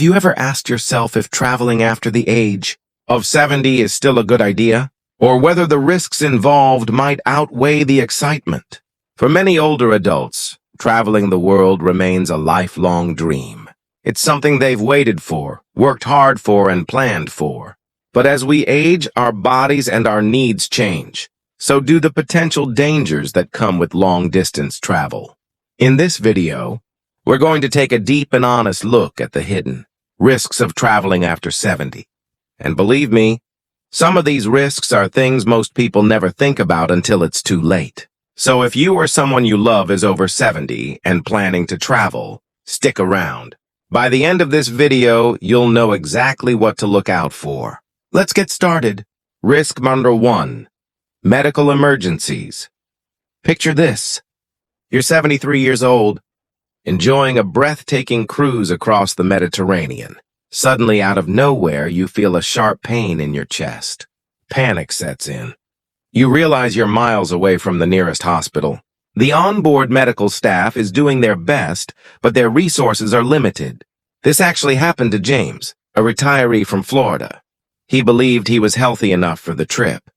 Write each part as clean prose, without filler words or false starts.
Have you ever asked yourself if traveling after the age of 70 is still a good idea, or whether the risks involved might outweigh the excitement? For many older adults, traveling the world remains a lifelong dream. It's something they've waited for, worked hard for, and planned for. But as we age, our bodies and our needs change. So do the potential dangers that come with long-distance travel. In this video, we're going to take a deep and honest look at the hidden risks of traveling after 70. And believe me, some of these risks are things most people never think about until it's too late. So if you or someone you love is over 70 and planning to travel, stick around. By the end of this video, you'll know exactly what to look out for. Let's get started. Risk number 1. Medical emergencies. Picture this. You're 73 years old, enjoying a breathtaking cruise across the Mediterranean. Suddenly, out of nowhere, you feel a sharp pain in your chest. Panic sets in. You realize you're miles away from the nearest hospital. The onboard medical staff is doing their best, but their resources are limited. This actually happened to James, a retiree from Florida. He believed he was healthy enough for the trip.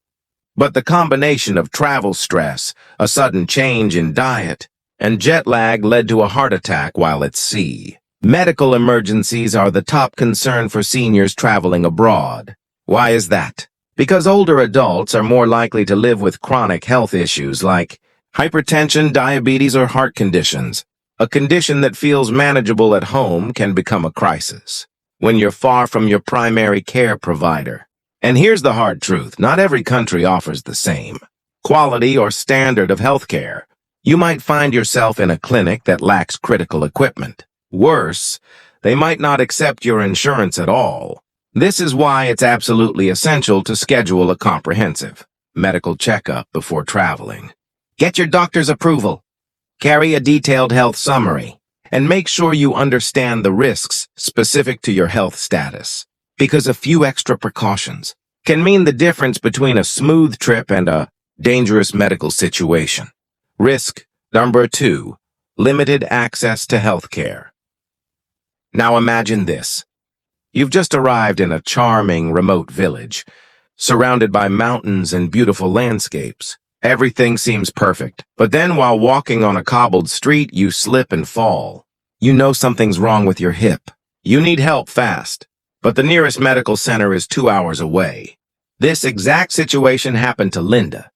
But the combination of travel stress, a sudden change in diet, and jet lag led to a heart attack while at sea. Medical emergencies are the top concern for seniors traveling abroad. Why is that? Because older adults are more likely to live with chronic health issues like hypertension, diabetes, or heart conditions. A condition that feels manageable at home can become a crisis when you're far from your primary care provider. And here's the hard truth. Not every country offers the same quality or standard of healthcare. You might find yourself in a clinic that lacks critical equipment. Worse, they might not accept your insurance at all. This is why it's absolutely essential to schedule a comprehensive medical checkup before traveling. Get your doctor's approval. Carry a detailed health summary. And make sure you understand the risks specific to your health status. Because a few extra precautions can mean the difference between a smooth trip and a dangerous medical situation. Risk number 2. Limited access to health care. Now imagine this. You've just arrived in a charming remote village, surrounded by mountains and beautiful landscapes. Everything seems perfect, but then while walking on a cobbled street, you slip and fall. You know something's wrong with your hip. You need help fast, but the nearest medical center is 2 hours away. This exact situation happened to Linda,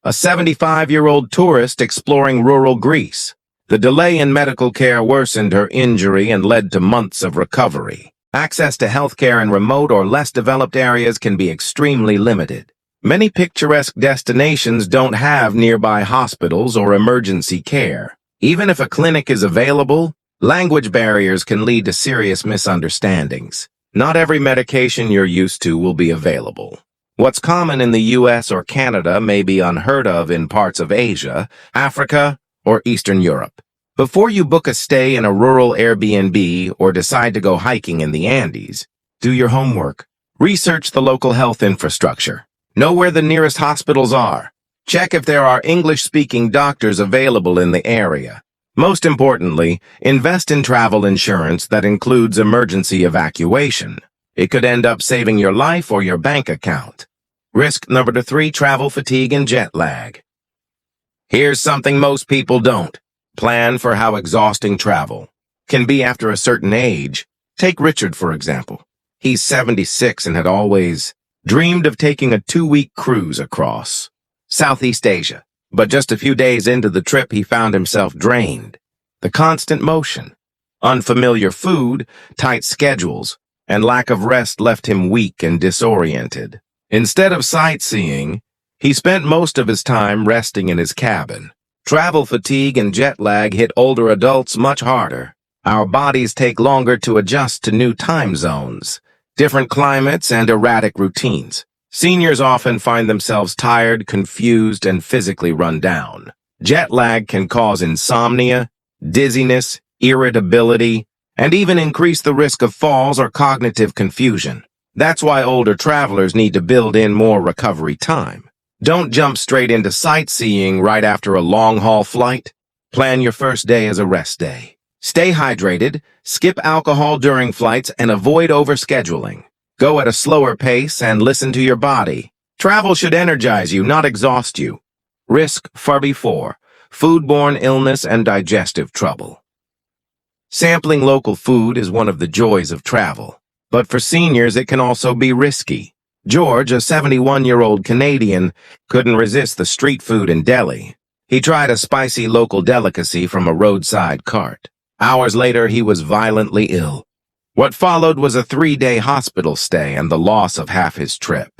a 75-year-old tourist exploring rural Greece. The delay in medical care worsened her injury and led to months of recovery. Access to healthcare in remote or less developed areas can be extremely limited. Many picturesque destinations don't have nearby hospitals or emergency care. Even if a clinic is available, language barriers can lead to serious misunderstandings. Not every medication you're used to will be available. What's common in the US or Canada may be unheard of in parts of Asia, Africa, or Eastern Europe. Before you book a stay in a rural Airbnb or decide to go hiking in the Andes, do your homework. Research the local health infrastructure. Know where the nearest hospitals are. Check if there are English-speaking doctors available in the area. Most importantly, invest in travel insurance that includes emergency evacuation. It could end up saving your life or your bank account. Risk number 3, travel fatigue and jet lag. Here's something most people don't plan for: how exhausting travel can be after a certain age. Take Richard, for example. He's 76 and had always dreamed of taking a 2-week cruise across Southeast Asia. But just a few days into the trip, he found himself drained. The constant motion, unfamiliar food, tight schedules, and lack of rest left him weak and disoriented. Instead of sightseeing, he spent most of his time resting in his cabin. Travel fatigue and jet lag hit older adults much harder. Our bodies take longer to adjust to new time zones, different climates, and erratic routines. Seniors often find themselves tired, confused, and physically run down. Jet lag can cause insomnia, dizziness, irritability, and even increase the risk of falls or cognitive confusion. That's why older travelers need to build in more recovery time. Don't jump straight into sightseeing right after a long-haul flight. Plan your first day as a rest day. Stay hydrated, skip alcohol during flights, and avoid overscheduling. Go at a slower pace and listen to your body. Travel should energize you, not exhaust you. Risk 4, foodborne illness and digestive trouble. Sampling local food is one of the joys of travel, but for seniors it can also be risky. George, a 71-year-old Canadian, couldn't resist the street food in Delhi. He tried a spicy local delicacy from a roadside cart. Hours later, he was violently ill. What followed was a 3-day hospital stay and the loss of half his trip.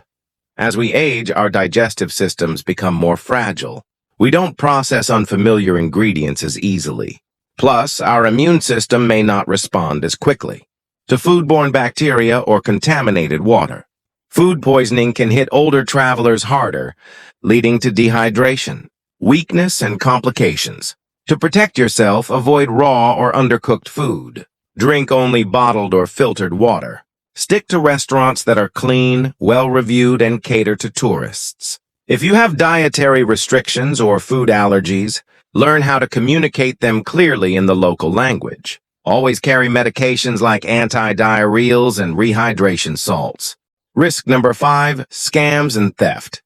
As we age, our digestive systems become more fragile. We don't process unfamiliar ingredients as easily. Plus, our immune system may not respond as quickly to foodborne bacteria or contaminated water. Food poisoning can hit older travelers harder, leading to dehydration, weakness, and complications. To protect yourself, avoid raw or undercooked food. Drink only bottled or filtered water. Stick to restaurants that are clean, well-reviewed, and cater to tourists. If you have dietary restrictions or food allergies, learn how to communicate them clearly in the local language. Always carry medications like anti-diarrheals and rehydration salts. Risk number 5, scams and theft.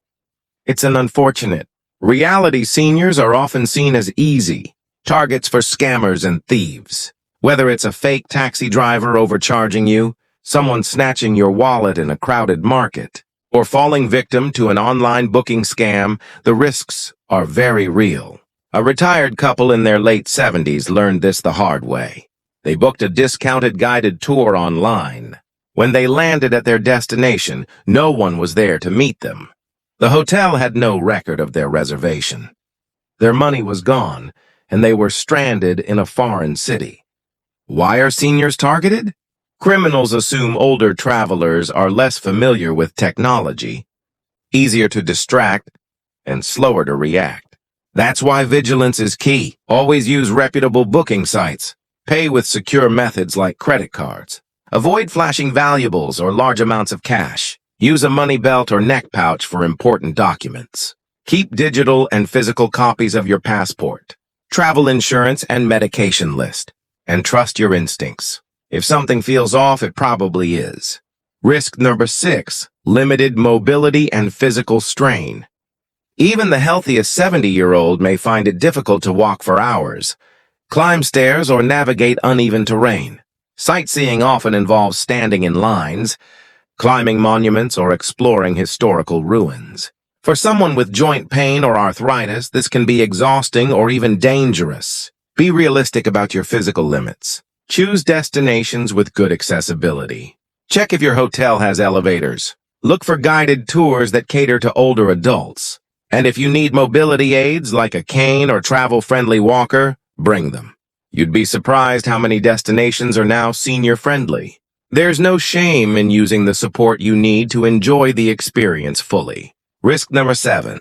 It's an unfortunate reality. Seniors are often seen as easy targets for scammers and thieves. Whether it's a fake taxi driver overcharging you, someone snatching your wallet in a crowded market, or falling victim to an online booking scam, the risks are very real. A retired couple in their late 70s learned this the hard way. They booked a discounted guided tour online. When they landed at their destination, no one was there to meet them. The hotel had no record of their reservation. Their money was gone, and they were stranded in a foreign city. Why are seniors targeted? Criminals assume older travelers are less familiar with technology, easier to distract, and slower to react. That's why vigilance is key. Always use reputable booking sites. Pay with secure methods like credit cards. Avoid flashing valuables or large amounts of cash. Use a money belt or neck pouch for important documents. Keep digital and physical copies of your passport, travel insurance, and medication list. And trust your instincts. If something feels off, it probably is. Risk number 6, limited mobility and physical strain. Even the healthiest 70-year-old may find it difficult to walk for hours, climb stairs, or navigate uneven terrain. Sightseeing often involves standing in lines, climbing monuments, or exploring historical ruins. For someone with joint pain or arthritis, this can be exhausting or even dangerous. Be realistic about your physical limits. Choose destinations with good accessibility. Check if your hotel has elevators. Look for guided tours that cater to older adults. And if you need mobility aids like a cane or travel-friendly walker, bring them. You'd be surprised how many destinations are now senior-friendly. There's no shame in using the support you need to enjoy the experience fully. Risk number 7,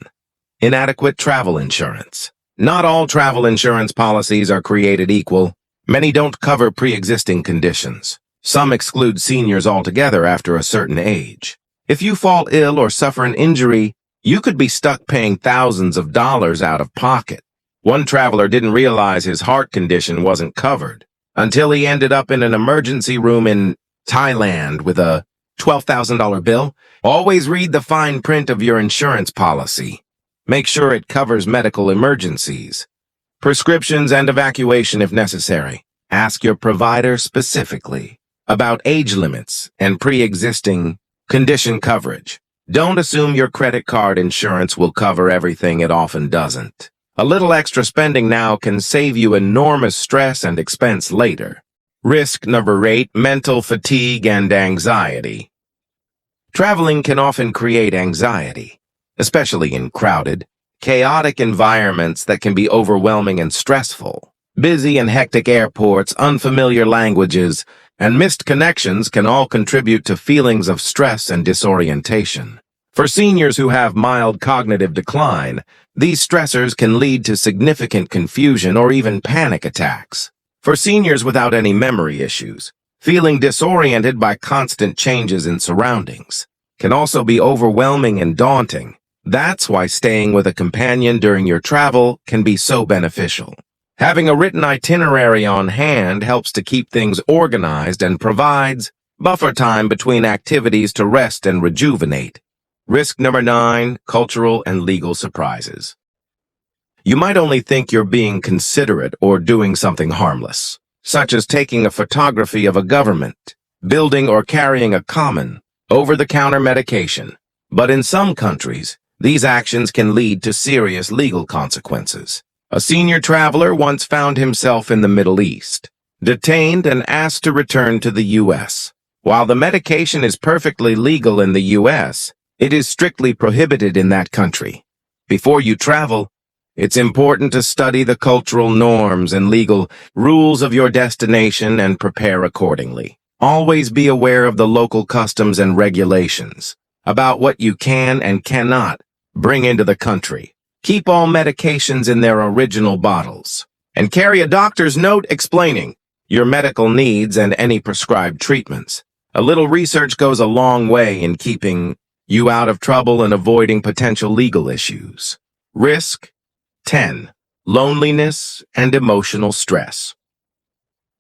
inadequate travel insurance. Not all travel insurance policies are created equal. Many don't cover pre-existing conditions. Some exclude seniors altogether after a certain age. If you fall ill or suffer an injury, you could be stuck paying thousands of dollars out of pocket. One traveler didn't realize his heart condition wasn't covered until he ended up in an emergency room in Thailand with a $12,000 bill. Always read the fine print of your insurance policy. Make sure it covers medical emergencies, prescriptions, and evacuation if necessary. Ask your provider specifically about age limits and pre-existing condition coverage. Don't assume your credit card insurance will cover everything. It often doesn't. A little extra spending now can save you enormous stress and expense later. Risk number 8, mental fatigue and anxiety. Traveling can often create anxiety, especially in crowded, chaotic environments that can be overwhelming and stressful. Busy and hectic airports, unfamiliar languages, and missed connections can all contribute to feelings of stress and disorientation. For seniors who have mild cognitive decline, these stressors can lead to significant confusion or even panic attacks. For seniors without any memory issues, feeling disoriented by constant changes in surroundings can also be overwhelming and daunting. That's why staying with a companion during your travel can be so beneficial. Having a written itinerary on hand helps to keep things organized and provides buffer time between activities to rest and rejuvenate. Risk number 9, cultural and legal surprises. You might only think you're being considerate or doing something harmless, such as taking a photography of a government, building or carrying a common, over-the-counter medication. But in some countries, these actions can lead to serious legal consequences. A senior traveler once found himself in the Middle East, detained and asked to return to the U.S. While the medication is perfectly legal in the U.S., it is strictly prohibited in that country. Before you travel, it's important to study the cultural norms and legal rules of your destination and prepare accordingly. Always be aware of the local customs and regulations about what you can and cannot bring into the country. Keep all medications in their original bottles, and carry a doctor's note explaining your medical needs and any prescribed treatments. A little research goes a long way in keeping you out of trouble and avoiding potential legal issues. Risk 10. Loneliness and emotional stress.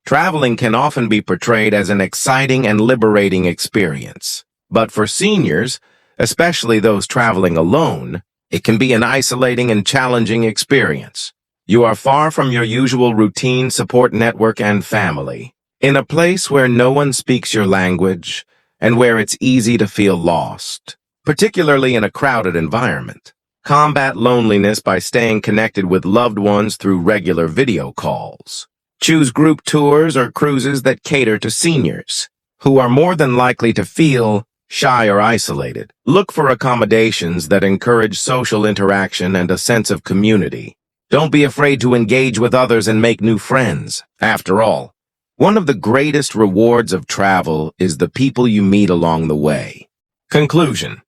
Traveling can often be portrayed as an exciting and liberating experience, but for seniors, especially those traveling alone, it can be an isolating and challenging experience. You are far from your usual routine, support network, and family, in a place where no one speaks your language and where it's easy to feel lost, particularly in a crowded environment. Combat loneliness by staying connected with loved ones through regular video calls. Choose group tours or cruises that cater to seniors, who are more than likely to feel shy or isolated. Look for accommodations that encourage social interaction and a sense of community. Don't be afraid to engage with others and make new friends. After all, one of the greatest rewards of travel is the people you meet along the way. Conclusion.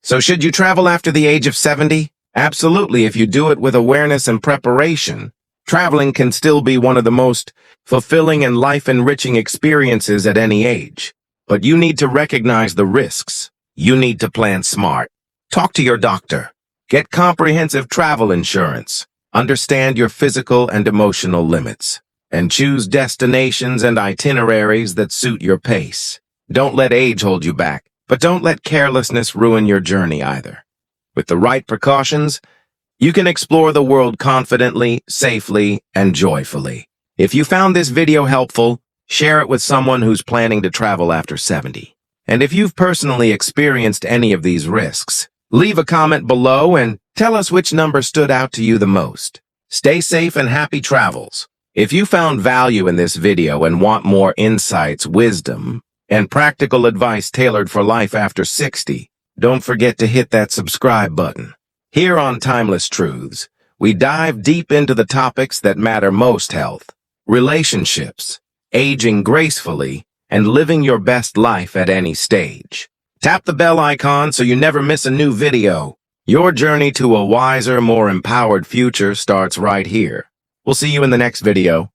So should you travel after the age of 70? Absolutely, if you do it with awareness and preparation. Traveling can still be one of the most fulfilling and life-enriching experiences at any age. But you need to recognize the risks. You need to plan smart. Talk to your doctor. Get comprehensive travel insurance. Understand your physical and emotional limits. And choose destinations and itineraries that suit your pace. Don't let age hold you back, but don't let carelessness ruin your journey either. With the right precautions, you can explore the world confidently, safely, and joyfully. If you found this video helpful, share it with someone who's planning to travel after 70. And if you've personally experienced any of these risks, leave a comment below and tell us which number stood out to you the most. Stay safe and happy travels. If you found value in this video and want more insights, wisdom, and practical advice tailored for life after 60, don't forget to hit that subscribe button. Here on Timeless Truths, we dive deep into the topics that matter most: health, relationships, aging gracefully, and living your best life at any stage. Tap the bell icon so you never miss a new video. Your journey to a wiser, more empowered future starts right here. We'll see you in the next video.